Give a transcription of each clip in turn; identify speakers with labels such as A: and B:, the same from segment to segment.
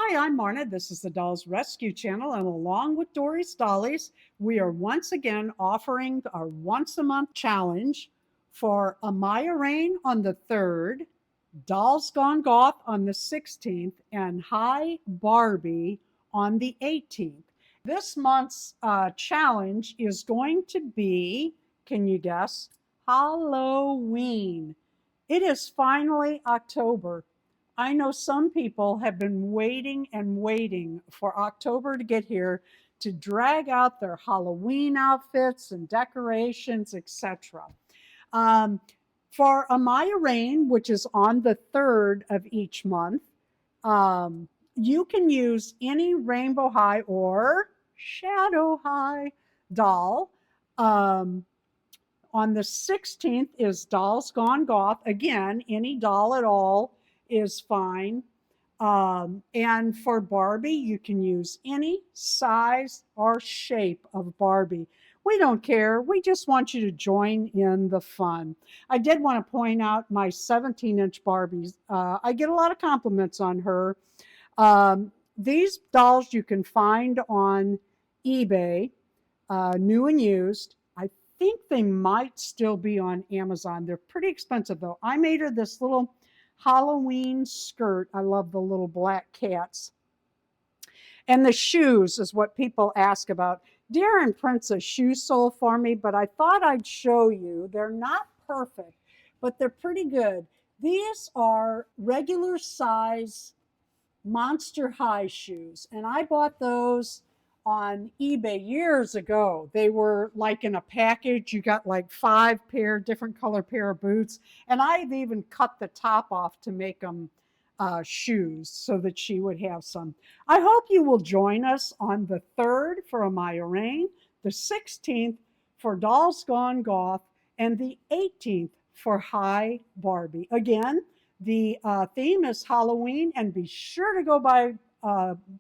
A: Hi, I'm Marna. This is the Dolls Rescue Channel, and along with Dory's Dollies, we are once again offering our once a month challenge for Amaya Raine on the 3rd, Dolls Gone Goth on the 16th, and Hi Barbie on the 18th. This month's challenge is going to be, can you guess, Halloween. It is finally October. I know some people have been waiting and waiting for October to get here to drag out their Halloween outfits and decorations, etc. Um, for Amaya Raine, which is on the 3rd of each month, you can use any Rainbow High or Shadow High doll. Um, on the 16th is Dolls Gone Goth. Again, any doll at all is fine. And for Barbie, you can use any size or shape of Barbie. We don't care. We just want you to join in the fun. I did want to point out my 17-inch Barbies. I get a lot of compliments on her. These dolls you can find on eBay, new and used. I think they might still be on Amazon. They're pretty expensive though. I made her this little Halloween skirt. I love the little black cats. And the shoes is what people ask about. Darren prints a shoe sole for me, but I thought I'd show you. They're not perfect, but they're pretty good. These are regular size Monster High shoes, and I bought those on eBay years ago. They were like in a package. You got like 5 different color pair of boots, and I've even cut the top off to make them shoes so that she would have some. I hope you will join us on the 3rd for Amaya Raine, the 16th for Dolls Gone Goth, and the 18th for Hi Barbie. Again, the theme is Halloween, and be sure to go by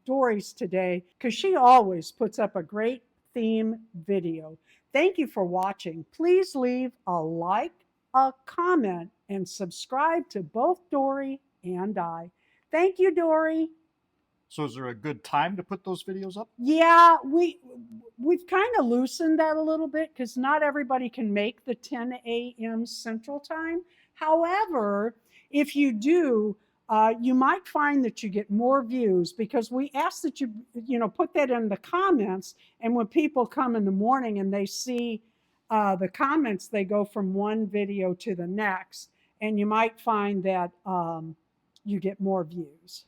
A: Dory's today because she always puts up a great theme video. Thank you for watching. Please leave a like, a comment, and subscribe to both Dory and I. Thank you, Dory.
B: So is there a good time to put those videos up?
A: Yeah, we've kind of loosened that a little bit because not everybody can make the 10 a.m. Central Time. However, if you do, you might find that you get more views because we ask that you put that in the comments, and when people come in the morning and they see the comments, they go from one video to the next, and you might find that you get more views.